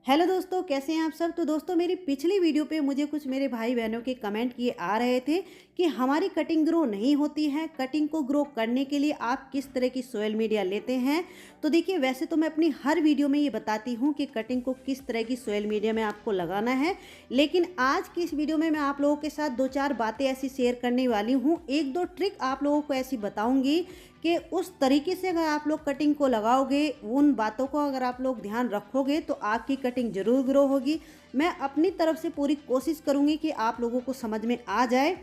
Hello दोस्तों, कैसे हैं आप सब। तो दोस्तों, मेरी पिछली वीडियो पे मुझे कुछ मेरे भाई बहनों के कमेंट किए आ रहे थे कि हमारी कटिंग ग्रो नहीं होती है। कटिंग को ग्रो करने के लिए आप किस तरह की सोयल मीडिया लेते हैं। तो देखिए, वैसे तो मैं अपनी हर वीडियो में ये बताती हूँ कि कटिंग को किस तरह की सोयल मीडिया में आपको लगाना है, लेकिन आज की इस वीडियो में मैं आप लोगों के साथ दो चार बातें ऐसी शेयर करने वाली हूँ। एक दो ट्रिक आप लोगों को ऐसी बताऊँगी कि उस तरीके से अगर आप लोग कटिंग को लगाओगे, उन बातों को अगर आप लोग ध्यान रखोगे तो आपकी कटिंग ज़रूर ग्रो होगी। मैं अपनी तरफ से पूरी कोशिश करूँगी कि आप लोगों को समझ में आ जाए।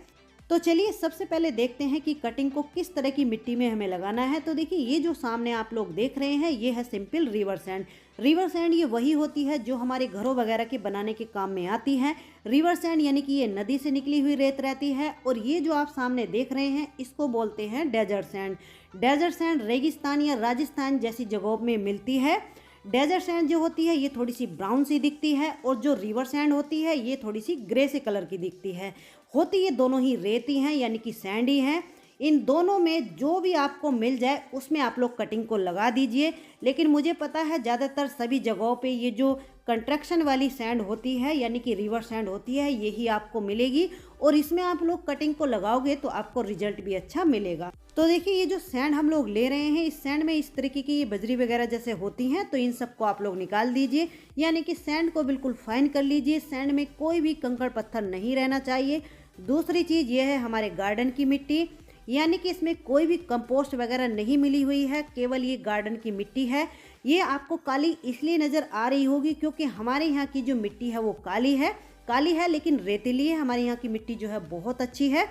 तो चलिए, सबसे पहले देखते हैं कि कटिंग को किस तरह की मिट्टी में हमें लगाना है। तो देखिए, ये जो सामने आप लोग देख रहे हैं, ये है simple river sand. River sand ये वही होती है जो हमारे घरों वगैरह के बनाने के काम में आती है। रिवर सैंड यानी कि ये नदी से निकली हुई रेत रहती है। और ये जो आप सामने देख रहे हैं, इसको बोलते हैं डेजर्ट सैंड। डेजर्ट सैंड रेगिस्तान या राजस्थान जैसी जगहों में मिलती है। डेजर्ट सैंड जो होती है ये थोड़ी सी ब्राउन सी दिखती है, और जो रिवर सैंड होती है ये थोड़ी सी ग्रे से कलर की दिखती है। होती ये दोनों ही रेती हैं, यानी कि सैंड ही हैं। इन दोनों में जो भी आपको मिल जाए उसमें आप लोग कटिंग को लगा दीजिए। लेकिन मुझे पता है ज़्यादातर सभी जगहों पे ये जो कंस्ट्रक्शन वाली सैंड होती है, यानी कि रिवर सैंड होती है, यही आपको मिलेगी। और इसमें आप लोग कटिंग को लगाओगे तो आपको रिजल्ट भी अच्छा मिलेगा। तो देखिए, ये जो सैंड हम लोग ले रहे हैं, इस सैंड में इस तरीके की ये बजरी वगैरह जैसे होती हैं, तो इन सबको आप लोग निकाल दीजिए। यानी कि सैंड को बिल्कुल फाइन कर लीजिए। सैंड में कोई भी कंकड़ पत्थर नहीं रहना चाहिए। दूसरी चीज़ ये है हमारे गार्डन की मिट्टी, यानी कि इसमें कोई भी कंपोस्ट वगैरह नहीं मिली हुई है, केवल ये गार्डन की मिट्टी है। ये आपको काली इसलिए नज़र आ रही होगी क्योंकि हमारे यहाँ की जो मिट्टी है वो काली है लेकिन रेतीली है। हमारे यहाँ की मिट्टी जो है बहुत अच्छी है।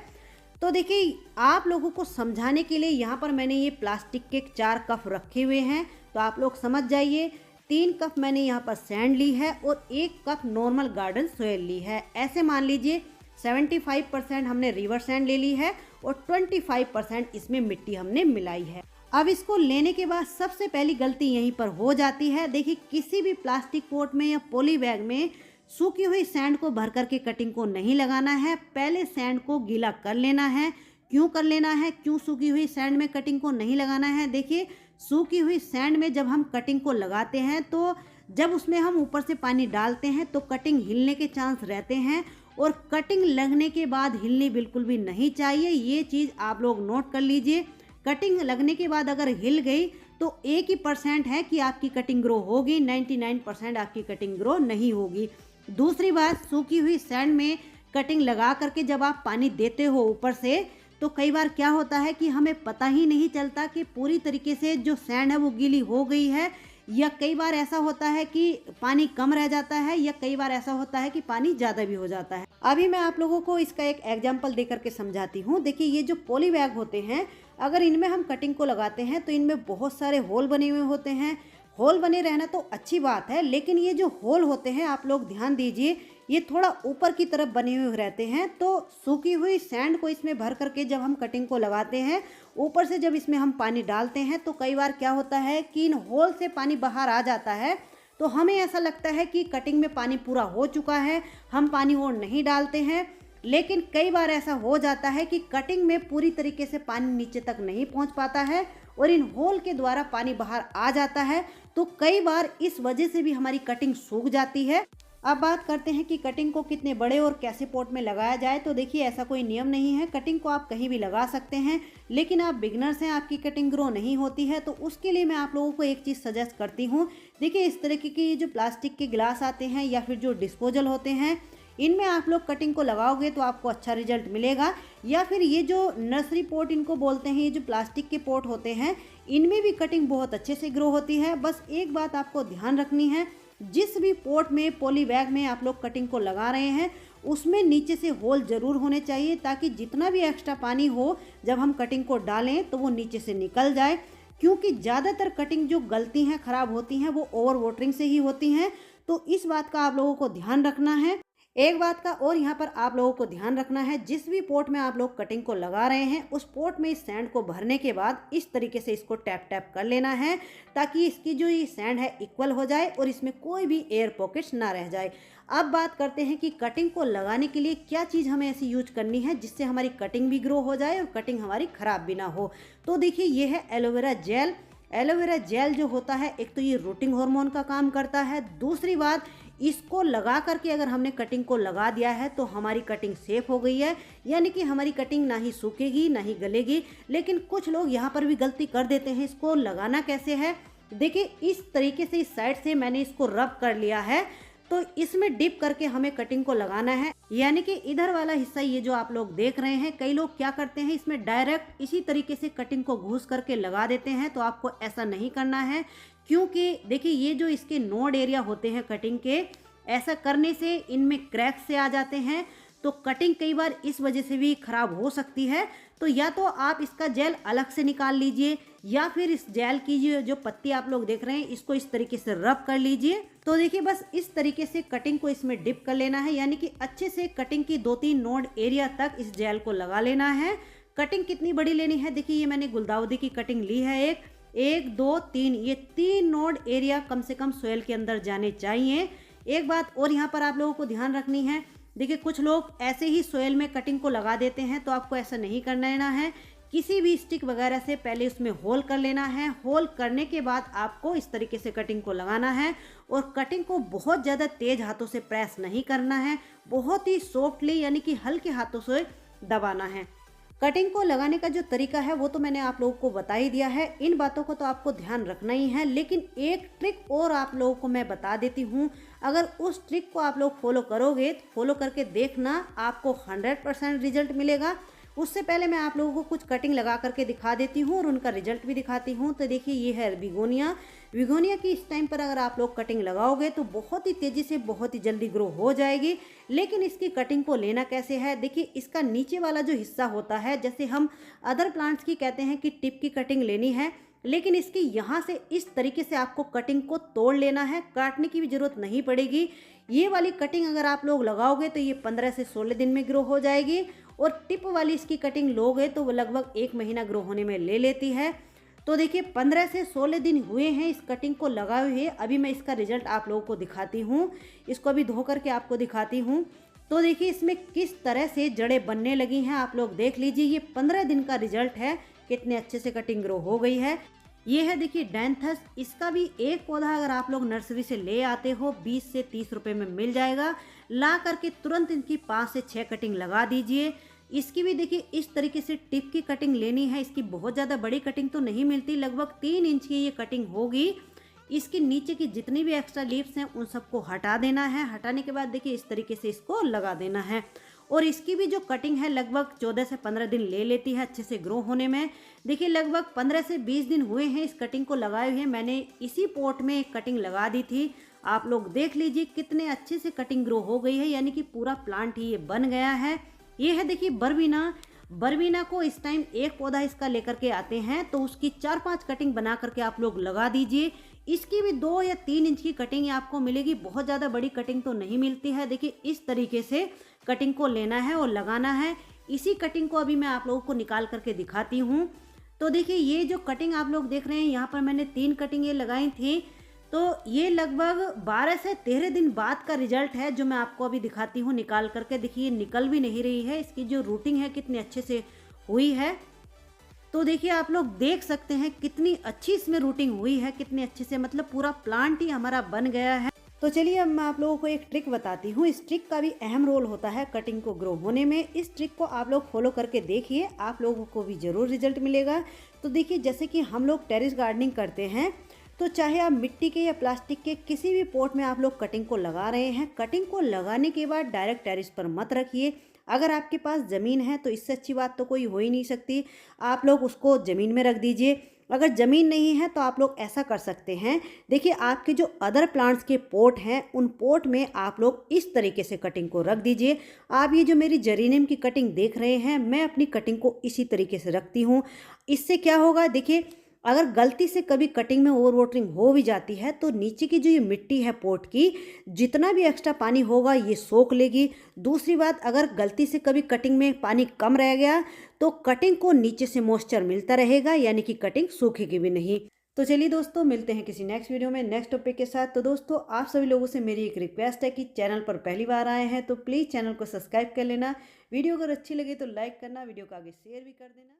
तो देखिए, आप लोगों को समझाने के लिए यहाँ पर मैंने ये प्लास्टिक के 4 कप रखे हुए हैं, तो आप लोग समझ जाइए। 3 कप मैंने यहाँ पर सैंड ली है और 1 कप नॉर्मल गार्डन सोयल ली है। ऐसे मान लीजिए 75% हमने रिवर सैंड ले ली है और 25% इसमें मिट्टी हमने मिलाई है। अब इसको लेने के बाद सबसे पहली गलती यहीं पर हो जाती है। देखिए, किसी भी प्लास्टिक पॉट में या पॉली बैग में सूखी हुई सैंड को भर करके कटिंग को नहीं लगाना है। पहले सैंड को गीला कर लेना है। क्यों कर लेना है, क्यों सूखी हुई सैंड में कटिंग को नहीं लगाना है। देखिए, सूखी हुई सैंड में जब हम कटिंग को लगाते हैं तो जब उसमें हम ऊपर से पानी डालते हैं तो कटिंग हिलने के चांस रहते हैं, और कटिंग लगने के बाद हिलनी बिल्कुल भी नहीं चाहिए। ये चीज़ आप लोग नोट कर लीजिए। कटिंग लगने के बाद अगर हिल गई तो 1% है कि आपकी कटिंग ग्रो होगी, 99% आपकी कटिंग ग्रो नहीं होगी। दूसरी बात, सूखी हुई सैंड में कटिंग लगा करके जब आप पानी देते हो ऊपर से, तो कई बार क्या होता है कि हमें पता ही नहीं चलता कि पूरी तरीके से जो सैंड है वो गीली हो गई है, या कई बार ऐसा होता है कि पानी कम रह जाता है, या कई बार ऐसा होता है कि पानी ज़्यादा भी हो जाता है। अभी मैं आप लोगों को इसका एक एग्जाम्पल दे करके समझाती हूँ। देखिए, ये जो पॉली बैग होते हैं, अगर इनमें हम कटिंग को लगाते हैं तो इनमें बहुत सारे होल बने हुए होते हैं। होल बने रहना तो अच्छी बात है, लेकिन ये जो होल होते हैं, आप लोग ध्यान दीजिए, ये थोड़ा ऊपर की तरफ बने हुए रहते हैं। तो सूखी हुई सैंड को इसमें भर करके जब हम कटिंग को लगाते हैं, ऊपर से जब इसमें हम पानी डालते हैं, तो कई बार क्या होता है कि इन होल से पानी बाहर आ जाता है। तो हमें ऐसा लगता है कि कटिंग में पानी पूरा हो चुका है, हम पानी और नहीं डालते हैं। लेकिन कई बार ऐसा हो जाता है कि कटिंग में पूरी तरीके से पानी नीचे तक नहीं पहुंच पाता है और इन होल के द्वारा पानी बाहर आ जाता है। तो कई बार इस वजह से भी हमारी कटिंग सूख जाती है। अब बात करते हैं कि कटिंग को कितने बड़े और कैसे पॉट में लगाया जाए। तो देखिए, ऐसा कोई नियम नहीं है, कटिंग को आप कहीं भी लगा सकते हैं। लेकिन आप बिगनर्स हैं, आपकी कटिंग ग्रो नहीं होती है, तो उसके लिए मैं आप लोगों को एक चीज़ सजेस्ट करती हूँ। देखिए, इस तरीके की जो प्लास्टिक के गिलास आते हैं या फिर जो डिस्पोजल होते हैं, इनमें आप लोग कटिंग को लगाओगे तो आपको अच्छा रिजल्ट मिलेगा। या फिर ये जो नर्सरी पॉट इनको बोलते हैं, ये जो प्लास्टिक के पॉट होते हैं, इनमें भी कटिंग बहुत अच्छे से ग्रो होती है। बस एक बात आपको ध्यान रखनी है, जिस भी पॉट में, पॉली बैग में आप लोग कटिंग को लगा रहे हैं, उसमें नीचे से होल ज़रूर होने चाहिए, ताकि जितना भी एक्स्ट्रा पानी हो जब हम कटिंग को डालें तो वो नीचे से निकल जाए। क्योंकि ज़्यादातर कटिंग जो गलती हैं, ख़राब होती हैं, वो ओवर वाटरिंग से ही होती हैं। तो इस बात का आप लोगों को ध्यान रखना है। एक बात का और यहाँ पर आप लोगों को ध्यान रखना है, जिस भी पॉट में आप लोग कटिंग को लगा रहे हैं, उस पॉट में इस सैंड को भरने के बाद इस तरीके से इसको टैप टैप कर लेना है, ताकि इसकी जो ये सैंड है इक्वल हो जाए और इसमें कोई भी एयर पॉकेट्स ना रह जाए। अब बात करते हैं कि कटिंग को लगाने के लिए क्या चीज़ हमें ऐसी यूज करनी है जिससे हमारी कटिंग भी ग्रो हो जाए और कटिंग हमारी ख़राब भी ना हो। तो देखिए, ये है एलोवेरा जेल। एलोवेरा जेल जो होता है, एक तो ये रूटिंग हार्मोन का काम करता है, दूसरी बात इसको लगा करके अगर हमने कटिंग को लगा दिया है तो हमारी कटिंग सेफ हो गई है, यानी कि हमारी कटिंग ना ही सूखेगी ना ही गलेगी। लेकिन कुछ लोग यहाँ पर भी गलती कर देते हैं। इसको लगाना कैसे है, देखिए इस तरीके से इस साइड से मैंने इसको रब कर लिया है, तो इसमें डिप करके हमें कटिंग को लगाना है। यानी कि इधर वाला हिस्सा ये जो आप लोग देख रहे हैं, कई लोग क्या करते हैं इसमें डायरेक्ट इसी तरीके से कटिंग को घुस करके लगा देते हैं, तो आपको ऐसा नहीं करना है। क्योंकि देखिए ये जो इसके नोड एरिया होते हैं कटिंग के, ऐसा करने से इनमें क्रैक्स से आ जाते हैं, तो कटिंग कई बार इस वजह से भी खराब हो सकती है। तो या तो आप इसका जेल अलग से निकाल लीजिए, या फिर इस जेल की जो पत्ती आप लोग देख रहे हैं इसको इस तरीके से रब कर लीजिए। तो देखिए बस इस तरीके से कटिंग को इसमें डिप कर लेना है, यानी कि अच्छे से कटिंग की 2-3 नोड एरिया तक इस जेल को लगा लेना है। कटिंग कितनी बड़ी लेनी है, देखिए ये मैंने गुलदाउदी की कटिंग ली है, 1 2 3, ये 3 नोड एरिया कम से कम सोयल के अंदर जाने चाहिए। एक बात और यहाँ पर आप लोगों को ध्यान रखनी है, देखिए कुछ लोग ऐसे ही सोयल में कटिंग को लगा देते हैं, तो आपको ऐसा नहीं करना है। किसी भी स्टिक वगैरह से पहले उसमें होल कर लेना है। होल करने के बाद आपको इस तरीके से कटिंग को लगाना है, और कटिंग को बहुत ज़्यादा तेज हाथों से प्रेस नहीं करना है, बहुत ही सॉफ्टली यानी कि हल्के हाथों से दबाना है। कटिंग को लगाने का जो तरीका है वो तो मैंने आप लोगों को बता ही दिया है, इन बातों को तो आपको ध्यान रखना ही है। लेकिन एक ट्रिक और आप लोगों को मैं बता देती हूँ, अगर उस ट्रिक को आप लोग फॉलो करोगे तो फॉलो करके देखना, आपको 100% रिजल्ट मिलेगा। उससे पहले मैं आप लोगों को कुछ कटिंग लगा करके दिखा देती हूँ और उनका रिजल्ट भी दिखाती हूँ। तो देखिए ये है बिगोनिया। बिगोनिया की इस टाइम पर अगर आप लोग कटिंग लगाओगे तो बहुत ही तेज़ी से बहुत ही जल्दी ग्रो हो जाएगी। लेकिन इसकी कटिंग को लेना कैसे है, देखिए इसका नीचे वाला जो हिस्सा होता है, जैसे हम अदर प्लांट्स की कहते हैं कि टिप की कटिंग लेनी है, लेकिन इसकी यहाँ से इस तरीके से आपको कटिंग को तोड़ लेना है, काटने की भी ज़रूरत नहीं पड़ेगी। ये वाली कटिंग अगर आप लोग लगाओगे तो ये 15 से 16 दिन में ग्रो हो जाएगी, और टिप वाली इसकी कटिंग लोगे तो वो लगभग 1 महीना ग्रो होने में ले लेती है। तो देखिए 15 से 16 दिन हुए हैं इस कटिंग को लगाए हुए। अभी मैं इसका रिजल्ट आप लोगों को दिखाती हूँ, इसको अभी धो करके आपको दिखाती हूँ। तो देखिए इसमें किस तरह से जड़ें बनने लगी हैं, आप लोग देख लीजिए। ये 15 दिन का रिजल्ट है, कितने अच्छे से कटिंग ग्रो हो गई है। ये है देखिए डैंथस, इसका भी एक पौधा अगर आप लोग नर्सरी से ले आते हो 20 से 30 रुपए में मिल जाएगा। ला करके तुरंत इनकी 5 से 6 कटिंग लगा दीजिए। इसकी भी देखिए इस तरीके से टिप की कटिंग लेनी है। इसकी बहुत ज़्यादा बड़ी कटिंग तो नहीं मिलती, लगभग 3 इंच की ये कटिंग होगी। इसके नीचे की जितनी भी एक्स्ट्रा लीव्स हैं उन सबको हटा देना है। हटाने के बाद देखिए इस तरीके से इसको लगा देना है। और इसकी भी जो कटिंग है लगभग 14 से 15 दिन ले लेती है अच्छे से ग्रो होने में। देखिए लगभग 15 से 20 दिन हुए हैं इस कटिंग को लगाए हुए। मैंने इसी पॉट में एक कटिंग लगा दी थी, आप लोग देख लीजिए कितने अच्छे से कटिंग ग्रो हो गई है, यानी कि पूरा प्लांट ही ये बन गया है। ये है देखिए बरबीना। बरबीना को इस टाइम एक पौधा इसका लेकर के आते हैं, तो उसकी 4-5 कटिंग बना करके आप लोग लगा दीजिए। इसकी भी 2 या 3 इंच की कटिंग आपको मिलेगी, बहुत ज़्यादा बड़ी कटिंग तो नहीं मिलती है। देखिए इस तरीके से कटिंग को लेना है और लगाना है। इसी कटिंग को अभी मैं आप लोगों को निकाल करके दिखाती हूँ। तो देखिए ये जो कटिंग आप लोग देख रहे हैं, यहाँ पर मैंने 3 कटिंगें लगाई थी, तो ये लगभग 12 से 13 दिन बाद का रिजल्ट है जो मैं आपको अभी दिखाती हूँ निकाल करके। देखिए निकल भी नहीं रही है, इसकी जो रूटिंग है कितनी अच्छे से हुई है। तो देखिए आप लोग देख सकते हैं कितनी अच्छी इसमें रूटिंग हुई है, कितने अच्छे से, मतलब पूरा प्लांट ही हमारा बन गया है। तो चलिए अब मैं आप लोगों को एक ट्रिक बताती हूँ। इस ट्रिक का भी अहम रोल होता है कटिंग को ग्रो होने में। इस ट्रिक को आप लोग फॉलो करके देखिए, आप लोगों को भी ज़रूर रिजल्ट मिलेगा। तो देखिए जैसे कि हम लोग टेरेस गार्डनिंग करते हैं, तो चाहे आप मिट्टी के या प्लास्टिक के किसी भी पॉट में आप लोग कटिंग को लगा रहे हैं, कटिंग को लगाने के बाद डायरेक्ट टेरेस पर मत रखिए। अगर आपके पास ज़मीन है तो इससे अच्छी बात तो कोई हो ही नहीं सकती, आप लोग उसको ज़मीन में रख दीजिए। अगर ज़मीन नहीं है तो आप लोग ऐसा कर सकते हैं, देखिए आपके जो अदर प्लांट्स के पोट हैं उन पोट में आप लोग इस तरीके से कटिंग को रख दीजिए। आप ये जो मेरी जेरेनियम की कटिंग देख रहे हैं, मैं अपनी कटिंग को इसी तरीके से रखती हूँ। इससे क्या होगा, देखिए अगर गलती से कभी कटिंग में ओवर वाटरिंग हो भी जाती है तो नीचे की जो ये मिट्टी है पोट की, जितना भी एक्स्ट्रा पानी होगा ये सोख लेगी। दूसरी बात, अगर गलती से कभी कटिंग में पानी कम रह गया तो कटिंग को नीचे से मॉइस्चर मिलता रहेगा, यानी कि कटिंग सूखेगी भी नहीं। तो चलिए दोस्तों, मिलते हैं किसी नेक्स्ट वीडियो में नेक्स्ट टॉपिक के साथ। तो दोस्तों आप सभी लोगों से मेरी एक रिक्वेस्ट है कि चैनल पर पहली बार आए हैं तो प्लीज़ चैनल को सब्सक्राइब कर लेना। वीडियो अगर अच्छी लगे तो लाइक करना, वीडियो को आगे शेयर भी कर देना।